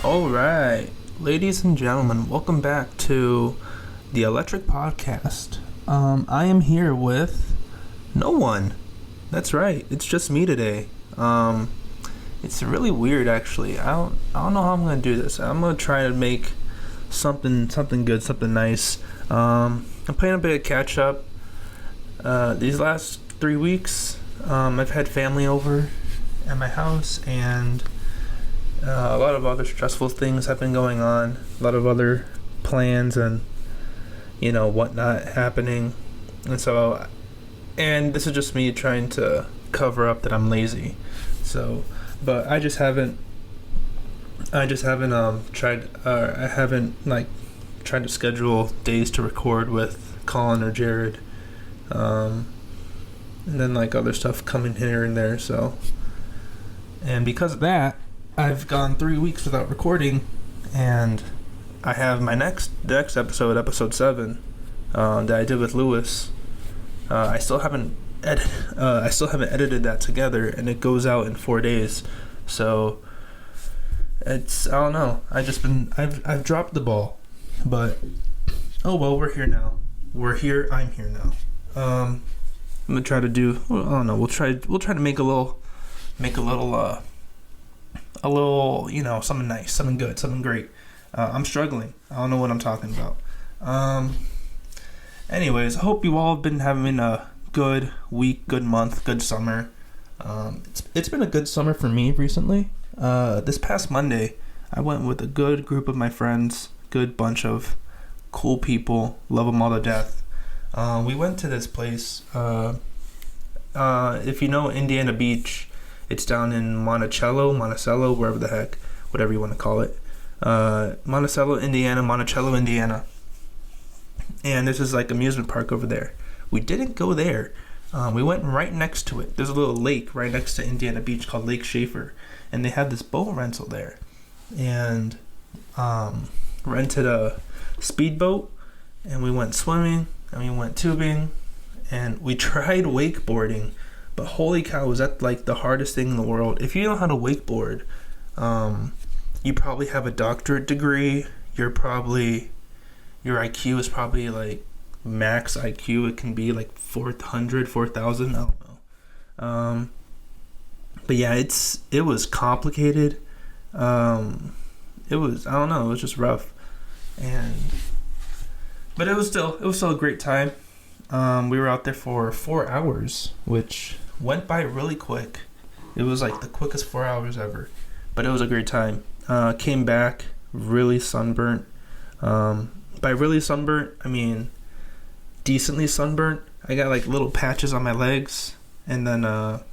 All right, ladies and gentlemen, welcome back to the Alectric podcast. I am here with no one. That's right, it's just me today. It's really weird, actually. I don't know how I'm gonna do this. I'm gonna try to make something good, something nice. I'm playing a bit of catch up. These last 3 weeks, I've had family over at my house, and a lot of other stressful things have been going on. A lot of other plans and whatnot happening, and this is just me trying to cover up that I'm lazy. But I haven't tried to schedule days to record with Colin or Jared, and then other stuff coming here and there. And because of that, I've gone 3 weeks without recording, and I have my next episode 7, that I did with Lewis. I still haven't edited that together, and it goes out in 4 days. So I don't know. I've dropped the ball, but oh well. We're here now. I'm here now. I'm gonna try to do. Well, I don't know. We'll try to make a little, something nice, something good, something great. I'm struggling. I don't know what I'm talking about. Anyways, I hope you all have been having a good week, good month, good summer. It's been a good summer for me recently. This past Monday, I went with a good group of my friends, good bunch of cool people, love them all to death. We went to this place. If you know Indiana Beach, it's down in Monticello, whatever you want to call it. Monticello, Indiana. And this is amusement park over there. We didn't go there. We went right next to it. There's a little lake right next to Indiana Beach called Lake Schaefer. And they have this boat rental there. And rented a speedboat. And we went swimming. And we went tubing. And we tried wakeboarding. But holy cow, was that the hardest thing in the world. If you know how to wakeboard, you probably have a doctorate degree. Your IQ is probably max IQ. It can be 400, 4,000. I don't know. But yeah, it was complicated. It was just rough. But it was still a great time. We were out there for 4 hours, which went by really quick. It was the quickest 4 hours ever, but it was a great time. Came back really sunburnt. By really sunburnt, I mean decently sunburnt. I got little patches on my legs, and then on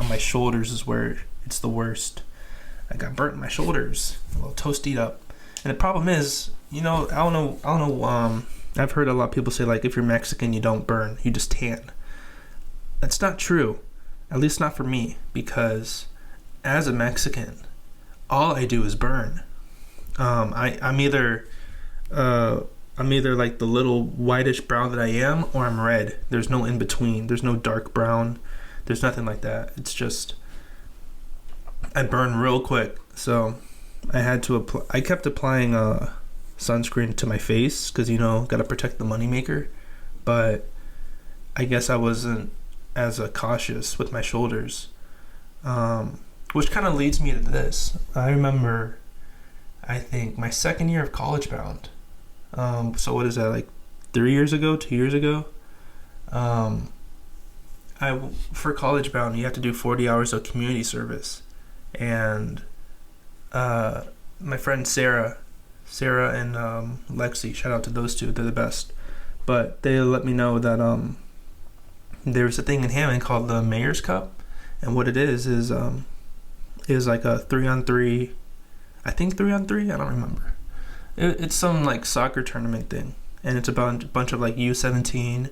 my shoulders is where it's the worst. I got burnt in my shoulders, a little toasted up. And the problem is, I don't know. I've heard a lot of people say if you're Mexican, you don't burn, you just tan. That's not true, at least not for me, because as a Mexican, all I do is burn. I'm either the little whitish brown that I am, or I'm red. There's no in between. There's no dark brown. There's nothing like that. It's just I burn real quick. So I had to I kept applying sunscreen to my face because gotta protect the moneymaker. But I guess I wasn't as cautious with my shoulders, which kind of leads me to this. I remember, I think my second year of College Bound. So what is that, 3 years ago, 2 years ago? For College Bound, you have to do 40 hours of community service, and my friend Sarah and Lexi, shout out to those two, they're the best. But they let me know that there's a thing in Hammond called the Mayor's Cup, and what it is a 3-on-3. I think 3-on-3. I don't remember. It's some soccer tournament thing, and it's a bunch of U17,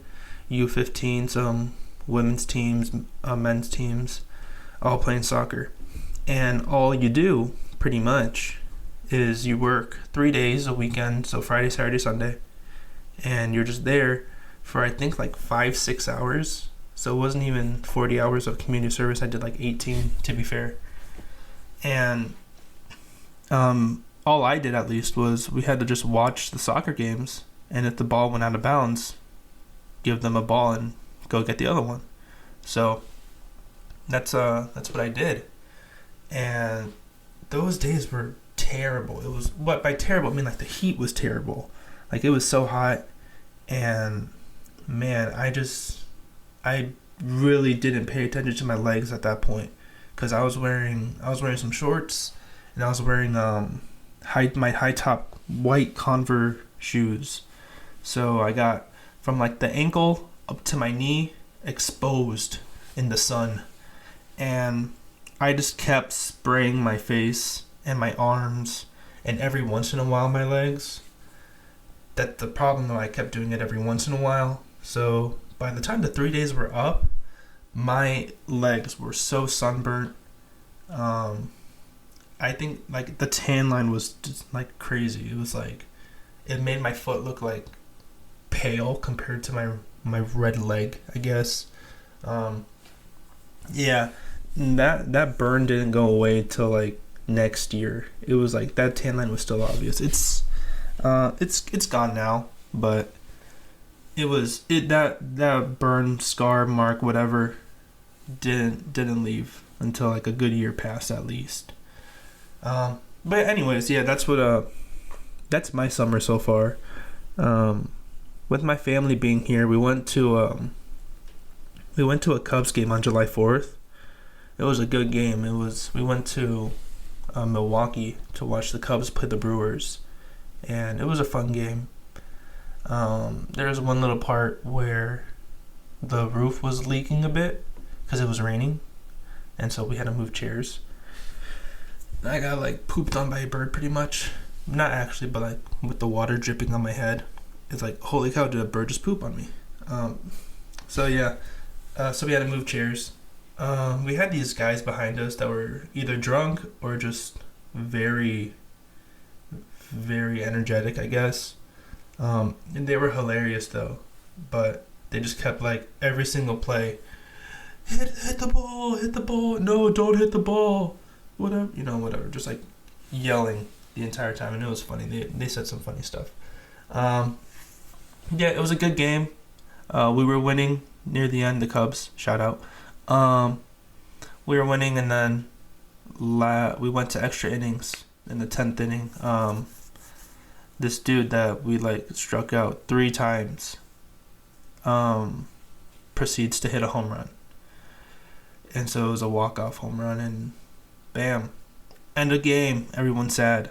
U15, some women's teams, men's teams, all playing soccer. And all you do pretty much is you work 3 days a weekend, so Friday, Saturday, Sunday, and you're just there for I think 5-6 hours. So it wasn't even 40 hours of community service. I did 18, to be fair. And all I did at least was we had to just watch the soccer games, and if the ball went out of bounds, give them a ball and go get the other one. So that's what I did, and those days were terrible. It was, what by terrible I mean, like the heat was terrible. Like it was so hot, and man, I really didn't pay attention to my legs at that point, because I was wearing some shorts, and I was wearing my high top white Converse shoes. So I got from like the ankle up to my knee exposed in the sun, and I just kept spraying my face and my arms, and every once in a while my legs. That the problem though, I kept doing it every once in a while. So by the time the 3 days were up, my legs were so sunburnt. I think like the tan line was just like crazy. It was like, it made my foot look like pale compared to my red leg, I guess. Yeah, that burn didn't go away till like next year. It was like that tan line was still obvious. It's gone now, but that burn, scar, mark, whatever, didn't leave until like a good year passed at least. But anyways, yeah, that's my summer so far. With my family being here, we went to a Cubs game on July 4th. It was a good game. We went to Milwaukee to watch the Cubs play the Brewers, and it was a fun game. There was one little part where the roof was leaking a bit because it was raining, and so we had to move chairs. I got like pooped on by a bird pretty much. Not actually, but like with the water dripping on my head. It's like, holy cow, did a bird just poop on me? So yeah, so we had to move chairs. We had these guys behind us that were either drunk or just very, very energetic, I guess. And they were hilarious though, but they just kept like every single play, hit the ball, no, don't hit the ball, whatever, just like yelling the entire time, and it was funny. They said some funny stuff. Yeah, it was a good game. We were winning near the end. The Cubs, shout out. We were winning, and then we went to extra innings in the 10th inning. This dude that we like struck out 3 times proceeds to hit a home run, and so it was a walk-off home run, and bam, end of game. Everyone's sad.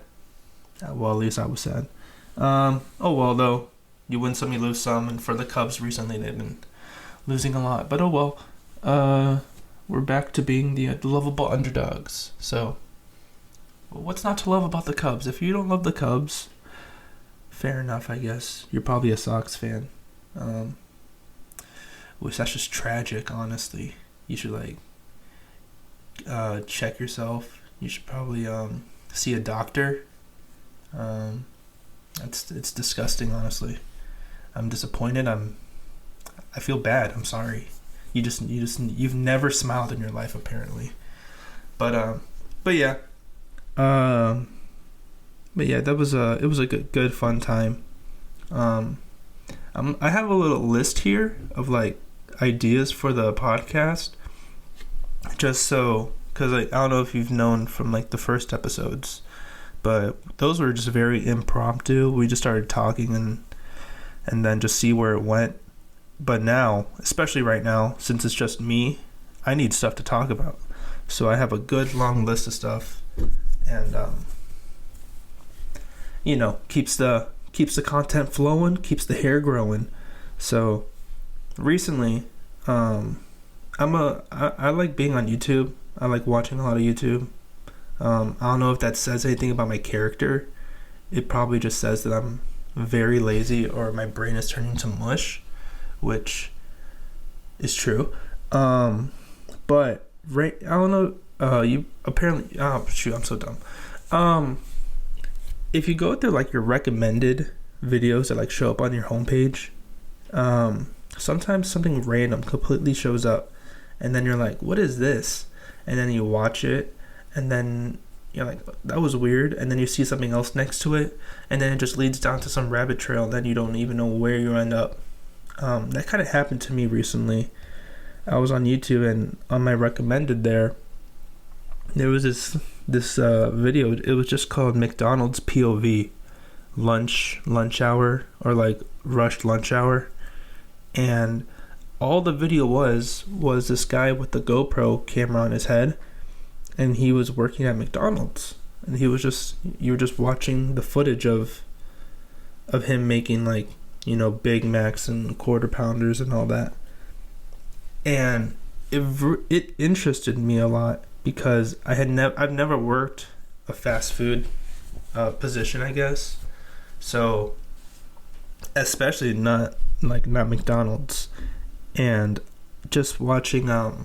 Well, at least I was sad. Oh well, though, you win some, you lose some, and for the Cubs recently, they've been losing a lot. But oh well, we're back to being the lovable underdogs. So, what's not to love about the Cubs? If you don't love the Cubs, fair enough, I guess. You're probably a Sox fan. Which that's just tragic, honestly. You should like check yourself. You should probably see a doctor. It's disgusting, honestly. I'm disappointed. I feel bad. I'm sorry. You've never smiled in your life, apparently. But yeah. But yeah, it was a good fun time. I have a little list here of like ideas for the podcast, just so, because I don't know if you've known from like the first episodes, but those were just very impromptu. We just started talking and then just see where it went. But now, especially right now, since it's just me, I need stuff to talk about. So I have a good long list of stuff, and keeps the content flowing, keeps the hair growing. So recently, I like being on YouTube. I like watching a lot of YouTube. I don't know if that says anything about my character. It probably just says that I'm very lazy, or my brain is turning to mush, which is true. But right, I don't know. You apparently. Oh shoot! I'm so dumb. If you go through like your recommended videos that like show up on your homepage, sometimes something random completely shows up, and then you're like, "What is this?" And then you watch it, and then you're like, that was weird, and then you see something else next to it, and then it just leads down to some rabbit trail, and then you don't even know where you end up. That kind of happened to me recently. I was on YouTube, and on my recommended there was this video. It was just called McDonald's POV, lunch hour, or like rushed lunch hour, and all the video was this guy with the GoPro camera on his head, and he was working at McDonald's, and you were just watching the footage of him making, like, you know, Big Macs and Quarter Pounders and all that. And it interested me a lot because I've never worked a fast food position, I guess. So, especially not McDonald's, and just watching how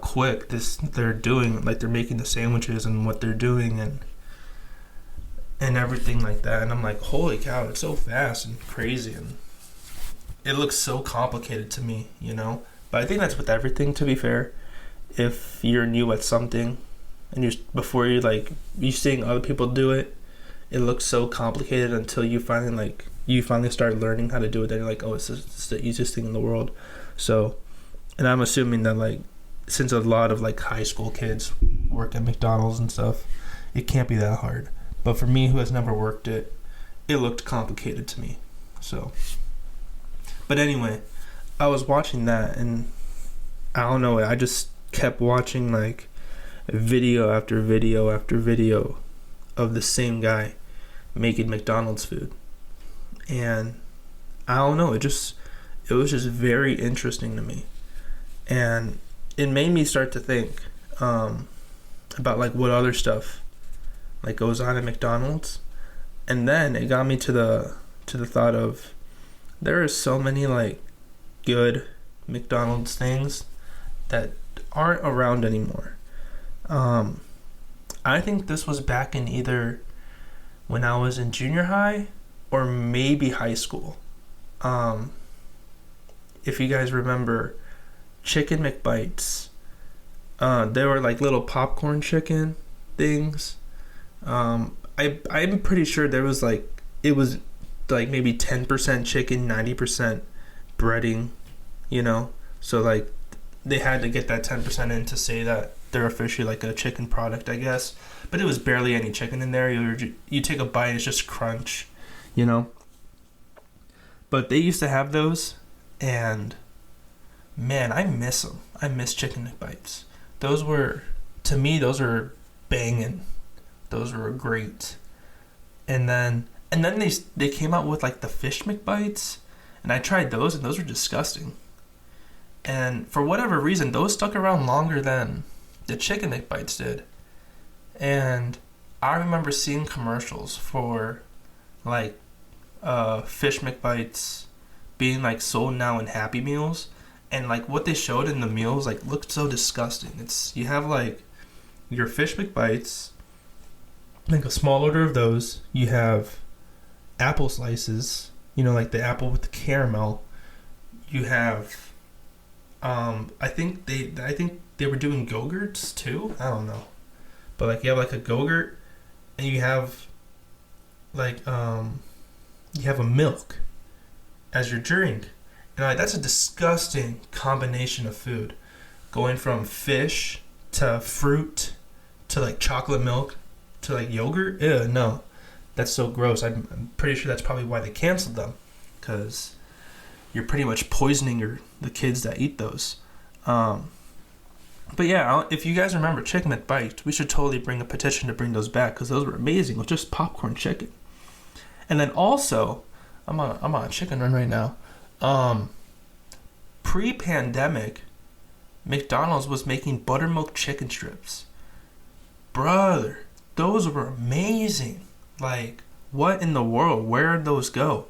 quick they're doing, like, they're making the sandwiches and what they're doing and everything like that. And I'm like, holy cow, it's so fast and crazy, and it looks so complicated to me, you know. But I think that's with everything, to be fair. If you're new at something and before you seeing other people do it, it looks so complicated until you finally start learning how to do it. Then you're like, oh, it's the easiest thing in the world. So, and I'm assuming that, like, since a lot of, like, high school kids work at McDonald's and stuff, it can't be that hard. But for me, who has never worked it, it looked complicated to me. So, but anyway, I was watching that, and I don't know, I just kept watching, like, video after video after video of the same guy making McDonald's food. And I don't know, it was just very interesting to me. And it made me start to think about, like, what other stuff, like, goes on at McDonald's. And then it got me to the thought of, there are so many, like, good McDonald's things that aren't around anymore. I think this was back in either when I was in junior high or maybe high school. If you guys remember Chicken McBites, they were like little popcorn chicken things. I'm pretty sure there was it was like maybe 10% chicken, 90% breading, you know. So, like, they had to get that 10% in to say that they're officially like a chicken product, I guess. But it was barely any chicken in there. You take a bite, it's just crunch, you know. But they used to have those, and man, I miss them. I miss Chicken McBites. Those were banging. Those were great. And then they came out with, like, the Fish McBites, and I tried those, and those were disgusting. And for whatever reason, those stuck around longer than the Chicken McBites did. And I remember seeing commercials for, like, Fish McBites being, like, sold now in Happy Meals, and, like, what they showed in the meals, like, looked so disgusting. You have, like, your Fish McBites, like a small order of those. You have apple slices, you know, like the apple with the caramel. You have, I think they were doing Go-Gurts too. I don't know, but, like, you have, like, a Go-Gurt, and you have, like, you have a milk as your drink, and, like, that's a disgusting combination of food, going from fish to fruit to, like, chocolate milk to, like, yogurt. Ew, no, that's so gross. I'm pretty sure that's probably why they canceled them, because you're pretty much poisoning the kids that eat those. But yeah, if you guys remember Chicken McBites, we should totally bring a petition to bring those back, because those were amazing with just popcorn chicken. And then also, I'm on a chicken run right now. Pre-pandemic, McDonald's was making buttermilk chicken strips. Brother, those were amazing. Like, what in the world? Where did those go?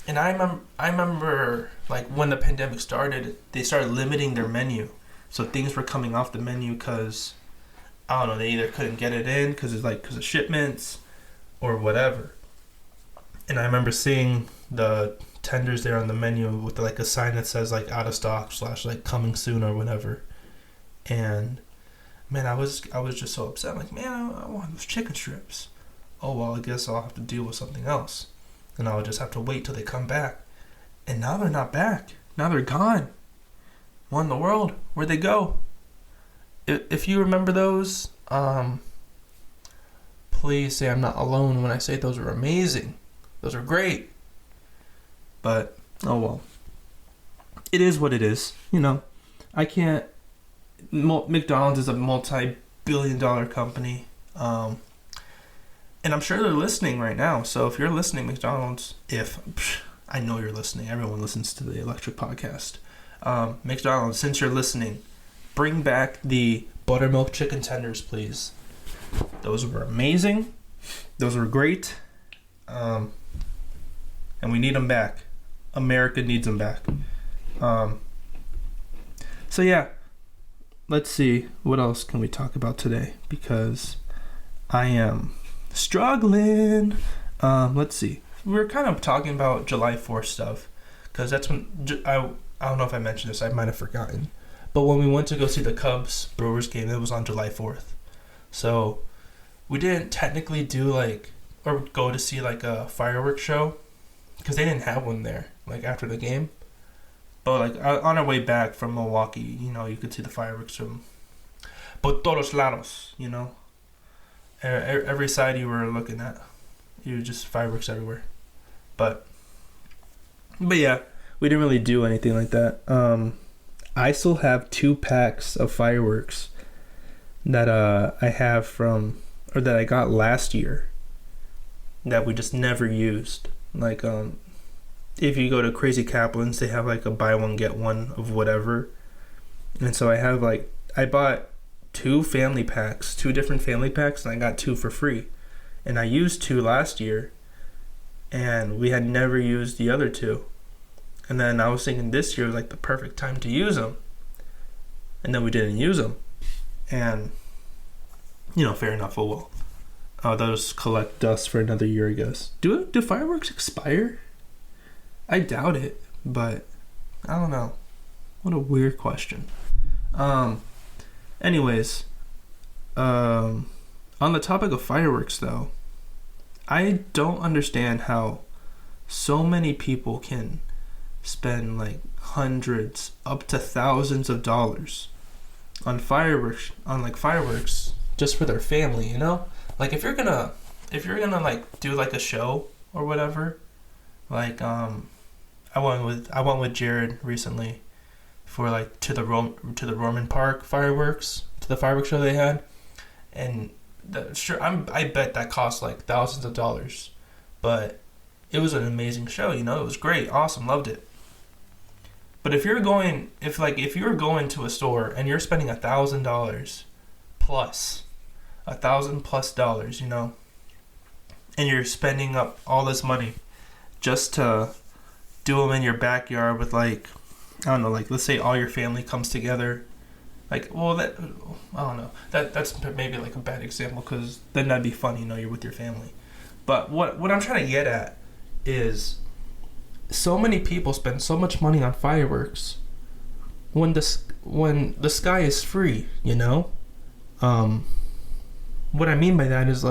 And I remember, like, when the pandemic started, they started limiting their menu. So things were coming off the menu because, I don't know, they either couldn't get it in because of shipments or whatever. And I remember seeing the tenders there on the menu with, like, a sign that says, like, out of stock / like coming soon or whatever. And Man, I was just so upset. Like, man, I want those chicken strips. Oh, well, I guess I'll have to deal with something else. And I'll just have to wait till they come back. And now they're not back. Now they're gone. What in the world? Where'd they go? If you remember those, please say I'm not alone when I say those are amazing. Those are great. But, oh well. It is what it is. You know, I can't... McDonald's is a multi-billion-dollar company. And I'm sure they're listening right now. So if you're listening, McDonald's, I know you're listening. Everyone listens to the Alectric podcast. McDonald's, since you're listening, bring back the buttermilk chicken tenders, please. Those were amazing. Those were great. And we need them back. America needs them back. So yeah, let's see. What else can we talk about today? Because I am struggling. Let's see. We were kind of talking about July 4th stuff. Because that's when... I don't know if I mentioned this. I might have forgotten. But when we went to go see the Cubs-Brewers game, it was on July 4th. So we didn't technically do or go to see a fireworks show. Because they didn't have one there, after the game. But on our way back from Milwaukee, you could see the fireworks from por todos lados, Every side you were looking at, you were just fireworks everywhere. But yeah, we didn't really do anything like that. I still have 2 packs of fireworks that I have that I got last year that we just never used. If you go to Crazy Kaplan's, they have a buy one get one of whatever. And so I have I bought 2 different family packs, and I got 2 for free. And I used 2 last year, and we had never used the other 2. And then I was thinking this year was the perfect time to use them. And then we didn't use them. And, fair enough, oh well. Those collect dust for another year, I guess. Do fireworks expire? I doubt it, but I don't know. What a weird question. Anyways, on the topic of fireworks, though, I don't understand how so many people can spend hundreds up to thousands of dollars on fireworks just for their family, if you're gonna do a show or whatever, I went with Jared recently for to the Roman Park fireworks, to the fireworks show they had, and I bet that cost thousands of dollars, but it was an amazing show. It was great, awesome, loved it. But if you're going to a store and you're spending $1,000 plus, $1,000+, and you're spending up all this money just to do them in your backyard with I don't know, let's say all your family comes together. I don't know. That's maybe a bad example, because then that'd be fun, you're with your family. But what I'm trying to get at is so many people spend so much money on fireworks when the sky is free, What I mean by that is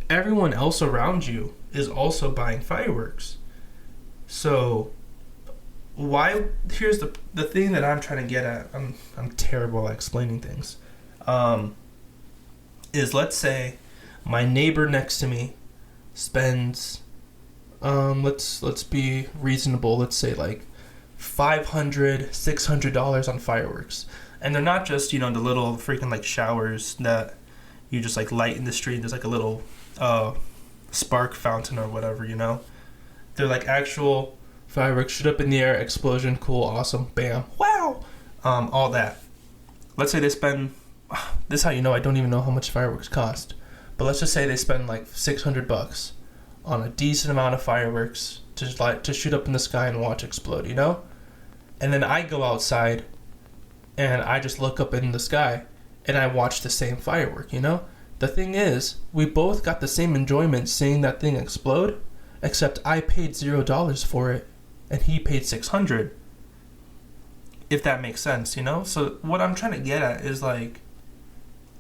everyone else around you is also buying fireworks. So here's the thing that I'm trying to get at. I'm terrible at explaining things. Is let's say my neighbor next to me spends let's be reasonable, let's say $500, $600 on fireworks. And they're not just, the little freaking showers that you just light in the street. There's a little spark fountain or whatever, They're actual fireworks, shoot up in the air, explosion, cool, awesome, bam, wow, all that. Let's say they spend, this is how I don't even know how much fireworks cost, but let's just say they spend $600 on a decent amount of fireworks to shoot up in the sky and watch explode, And then I go outside and I just look up in the sky and I watch the same firework, The thing is, we both got the same enjoyment seeing that thing explode, except I paid $0 for it and he paid $600. If that makes sense, So what I'm trying to get at is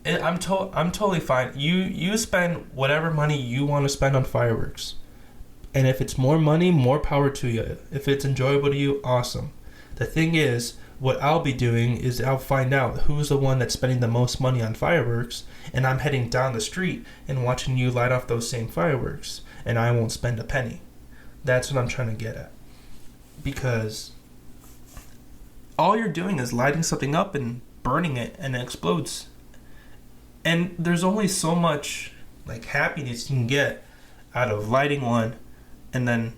I'm totally fine. You spend whatever money you want to spend on fireworks, and if it's more money, more power to you. If it's enjoyable to you, awesome. The thing is, what I'll be doing is I'll find out who's the one that's spending the most money on fireworks, and I'm heading down the street and watching you light off those same fireworks, and I won't spend a penny. That's what I'm trying to get at. Because all you're doing is lighting something up and burning it, and it explodes. And there's only so much like happiness you can get out of lighting one, and then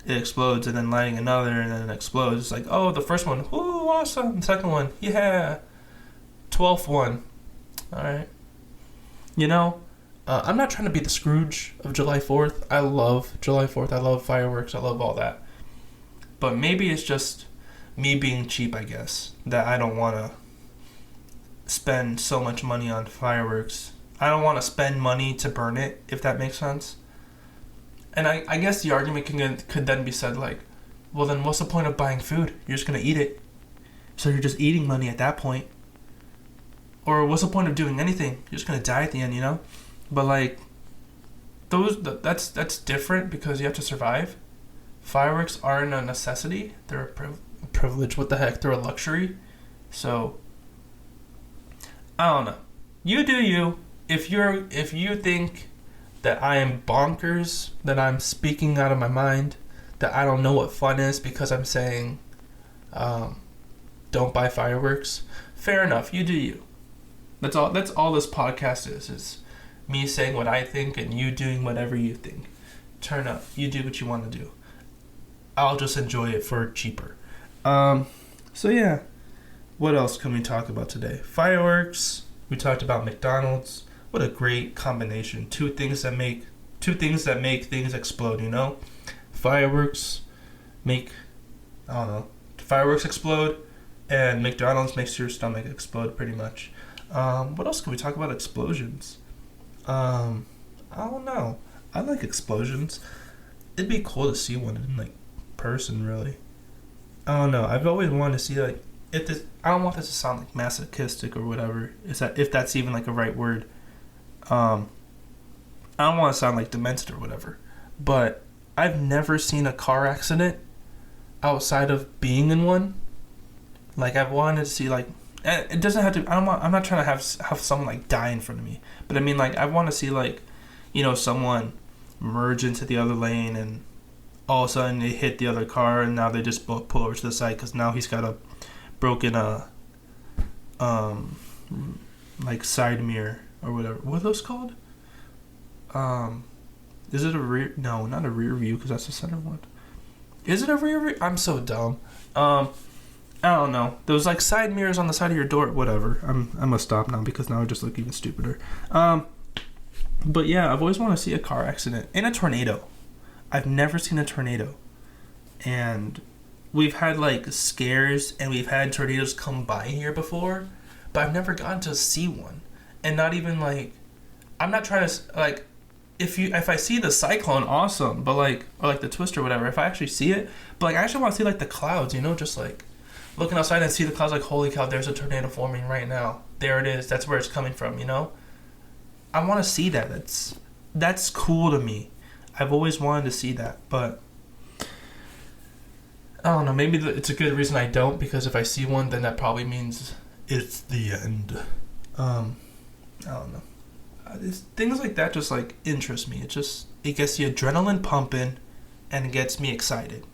it explodes, and then lighting another, and then it explodes. It's like, oh, the first one, ooh, awesome. Second one, yeah. 12th one, all right. You know, I'm not trying to be the Scrooge of July 4th. I love July 4th. I love fireworks. I love all that. But maybe it's just me being cheap, I guess, that I don't want to spend so much money on fireworks. I don't want to spend money to burn it, if that makes sense. And I guess the argument could then be said like, well, then what's the point of buying food? You're just going to eat it. So you're just eating money at that point. Or what's the point of doing anything? You're just going to die at the end, you know? But like, that's different because you have to survive. Fireworks aren't a necessity. They're a privilege. What the heck? They're a luxury. So, I don't know. You do you. If you think that I am bonkers, that I'm speaking out of my mind, that I don't know what fun is because I'm saying don't buy fireworks, fair enough, you do you. That's all this podcast is me saying what I think and you doing whatever you think. Turn up, you do what you want to do. I'll just enjoy it for cheaper. So yeah, what else can we talk about today? Fireworks, we talked about McDonald's. What a great combination. Two things that make things explode, you know? Fireworks explode, and McDonald's makes your stomach explode pretty much. What else can we talk about explosions? I don't know. I like explosions. It'd be cool to see one in like person, really. I don't know. I've always wanted to see like I don't want this to sound like masochistic or whatever. If that's even like a right word. I don't want to sound like demented or whatever, but I've never seen a car accident outside of being in one. Like I've wanted to see like, it doesn't have to. I'm not trying to have someone like die in front of me, but I mean like I want to see like, you know, someone merge into the other lane and all of a sudden they hit the other car and now they just both pull over to the side because now he's got a broken like side mirror. Or whatever. What are those called? Is it a rear? No, not a rear view because that's the center one. Is it a rear view? I'm so dumb. I don't know. Those like side mirrors on the side of your door. Whatever. I'm gonna stop now because now I just look even stupider. But yeah, I've always wanted to see a car accident and a tornado. I've never seen a tornado, and we've had like scares and we've had tornadoes come by here before, but I've never gotten to see one. And not even like, I'm not trying to like, if I see the cyclone, awesome, but like, or like the twist or whatever, if I actually see it, but like I actually want to see like the clouds, you know, just like looking outside and see the clouds, like holy cow, there's a tornado forming right now. There it is. That's where it's coming from, you know. I want to see that. That's cool to me. I've always wanted to see that, but I don't know. Maybe it's a good reason I don't, because if I see one, then that probably means it's the end. I don't know. Things like that just like interest me. It gets the adrenaline pumping and it gets me excited.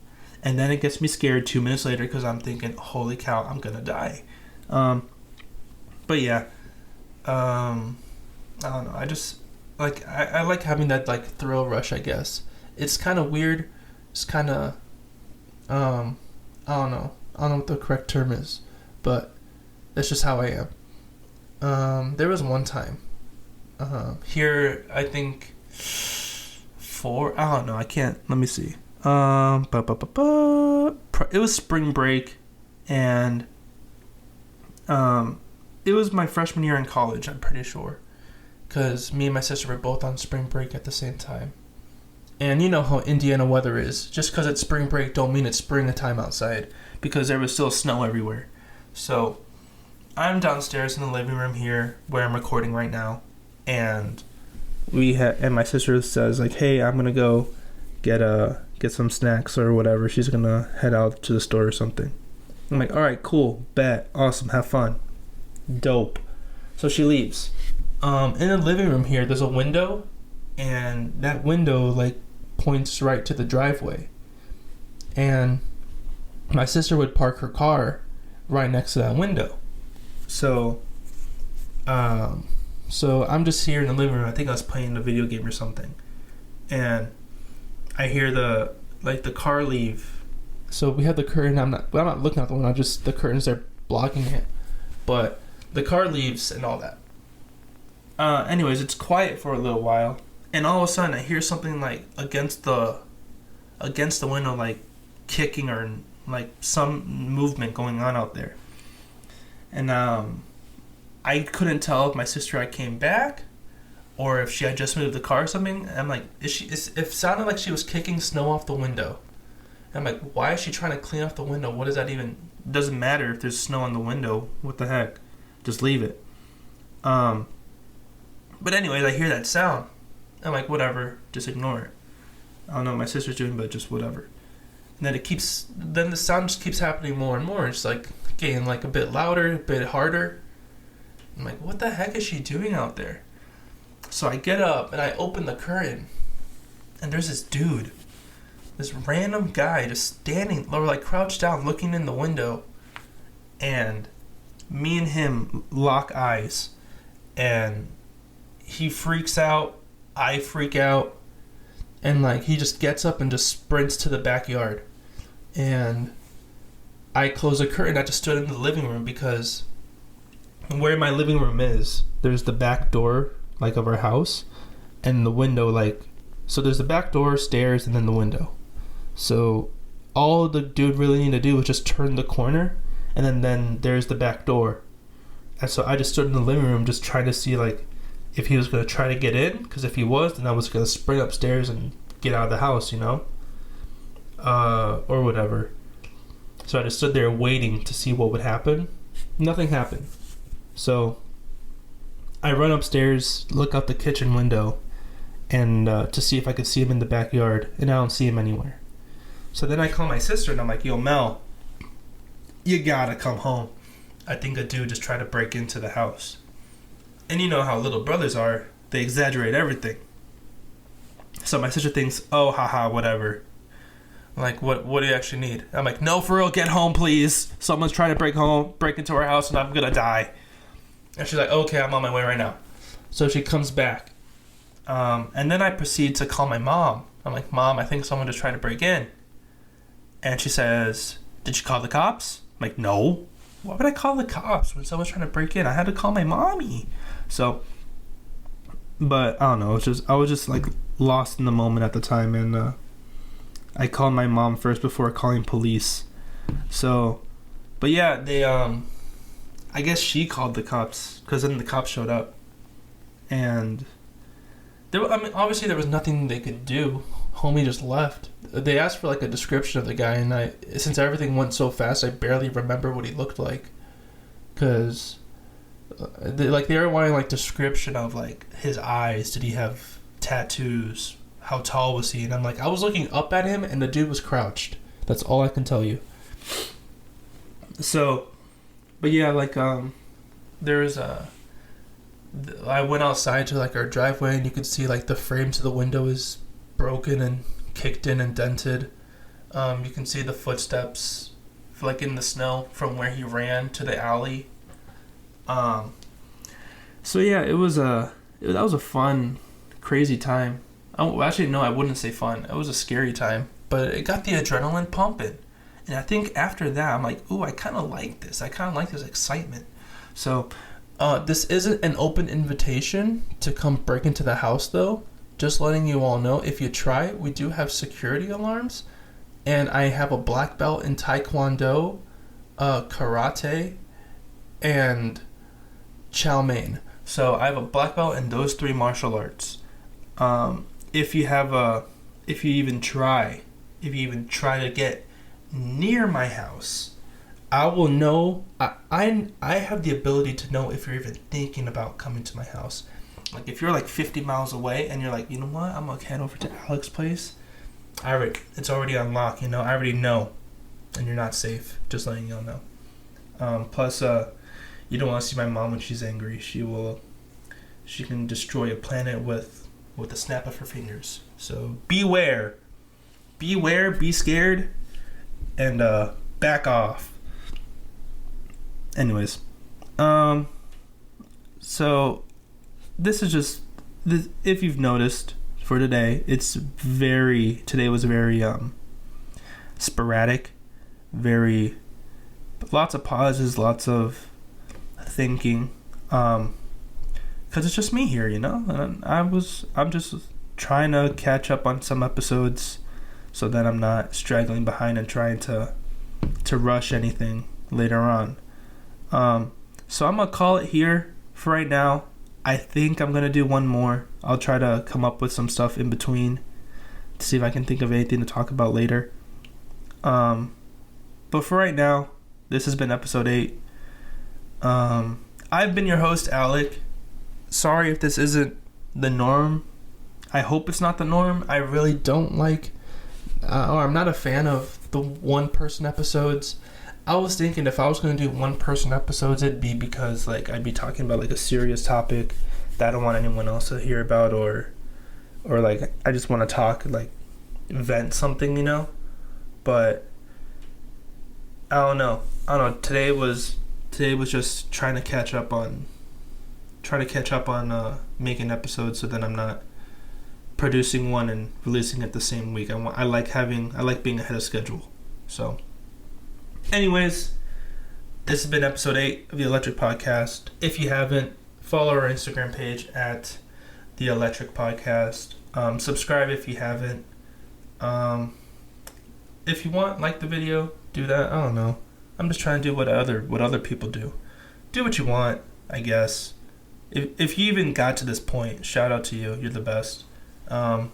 And then it gets me scared 2 minutes later because I'm thinking, holy cow, I'm going to die. But yeah. I don't know. I just like, I like having that like thrill rush, I guess. It's kind of weird. It's kind of, I don't know. I don't know what the correct term is, but that's just how I am. There was one time here, I think I don't know, I can't, let me see. It was spring break, and it was my freshman year in college, I'm pretty sure, because me and my sister were both on spring break at the same time. And you know how Indiana weather is. Just because it's spring break don't mean it's springtime outside, because there was still snow everywhere. So I'm downstairs in the living room here where I'm recording right now, and and my sister says like, "Hey, I'm gonna go get some snacks or whatever." She's gonna head out to the store or something. I'm like, "All right, cool, bet, awesome, have fun, dope." So she leaves. In the living room here, there's a window, and that window like points right to the driveway, and my sister would park her car right next to that window. So I'm just here in the living room. I think I was playing a video game or something, and I hear the car leave. So we have the curtain. I'm not looking out the window. The curtains are blocking it, but the car leaves and all that. Anyways, it's quiet for a little while, and all of a sudden I hear something like against the window, like kicking or like some movement going on out there. And I couldn't tell if my sister had came back or if she had just moved the car or something. And I'm like, it sounded like she was kicking snow off the window. And I'm like, why is she trying to clean off the window? What does that even... It doesn't matter if there's snow on the window. What the heck? Just leave it. But anyways, I hear that sound. I'm like, whatever, just ignore it. I don't know what my sister's doing, but just whatever. And then the sound just keeps happening more and more. It's like getting like a bit louder, a bit harder. I'm like, what the heck is she doing out there? So I get up and I open the curtain, and there's this dude, this random guy just standing, or like crouched down looking in the window, and me and him lock eyes, and he freaks out, I freak out, and like he just gets up and just sprints to the backyard. And I close the curtain. I just stood in the living room because where my living room is, there's the back door like of our house, and the window like, so there's the back door, stairs, and then the window. So all the dude really needed to do was just turn the corner, and then there's the back door. And so I just stood in the living room just trying to see like if he was going to try to get in, because if he was, then I was going to sprint upstairs and get out of the house, you know, or whatever. So I just stood there waiting to see what would happen. Nothing happened. So I run upstairs, look out the kitchen window, and to see if I could see him in the backyard, and I don't see him anywhere. So then I call my sister, and I'm like, "Yo, Mel, you gotta come home. I think a dude just tried to break into the house." And you know how little brothers are. They exaggerate everything. So my sister thinks, "Oh, haha, whatever." I'm like, what do you actually need? I'm like, "No, for real, get home, please. Someone's trying to break into our house, and I'm gonna die." And she's like, "Okay, I'm on my way right now." So she comes back. And then I proceed to call my mom. I'm like, "Mom, I think someone just tried to break in." And she says, "Did you call the cops?" I'm like, "No. Why would I call the cops when someone's trying to break in? I had to call my mommy." So, but I don't know. I was just like lost in the moment at the time, and I called my mom first before calling police. So, but yeah, they I guess she called the cops, because then the cops showed up, and obviously there was nothing they could do. Homie just left. They asked for like a description of the guy, and since everything went so fast, I barely remember what he looked like, because they were wanting like description of like his eyes. Did he have tattoos? How tall was he? And I'm like, I was looking up at him, and the dude was crouched. That's all I can tell you. So, but yeah, like I went outside to like our driveway, and you could see like the frame to the window is broken and kicked in and dented. You can see the footsteps like in the snow from where he ran to the alley. So yeah, that was a fun, crazy time. Actually, no, I wouldn't say fun. It was a scary time, but it got the adrenaline pumping. And I think after that, I'm like, ooh, I kind of like this. I kind of like this excitement. So, this isn't an open invitation to come break into the house, though. Just letting you all know, if you try, we do have security alarms. And I have a black belt in Taekwondo, Karate, and Chow Mein. So I have a black belt in those 3 martial arts. If you even try to get near my house, I will know. I have the ability to know if you're even thinking about coming to my house. Like if you're like 50 miles away and you're like, you know what, I'm gonna head over to Alec's place. It's already unlocked. I already know, and you're not safe. Just letting y'all know. Plus, you don't want to see my mom when she's angry. She can destroy a planet with a snap of her fingers. So beware, be scared, and back off. Anyways, so this is just this. If you've noticed for today, today was very sporadic, very lots of pauses, lots of thinking, because it's just me here, and I'm just trying to catch up on some episodes so that I'm not straggling behind and trying to rush anything later on. So I'm gonna call it here for right now. I think I'm gonna do one more. I'll try to come up with some stuff in between to see if I can think of anything to talk about later. But for right now, this has been episode 8. I've been your host, Alec. Sorry if this isn't the norm. I hope it's not the norm. I really don't like, or I'm not a fan of the one-person episodes. I was thinking if I was going to do one-person episodes, it'd be because like I'd be talking about like a serious topic that I don't want anyone else to hear about, or like I just want to talk, like vent something, But I don't know. Today was just trying to catch up on making episodes, so that I'm not producing one and releasing it the same week. I like being ahead of schedule. So, anyways, this has been episode 8 of the Alectric Podcast. If you haven't, follow our Instagram page at the Alectric Podcast. Subscribe if you haven't. If you want, like the video, do that. I don't know. I'm just trying to do what other people do. Do what you want, I guess. If you even got to this point, shout out to you. You're the best. And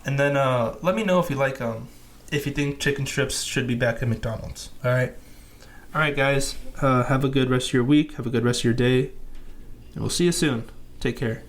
then let me know if you think chicken strips should be back at McDonald's. All right, guys. Have a good rest of your week. Have a good rest of your day. And we'll see you soon. Take care.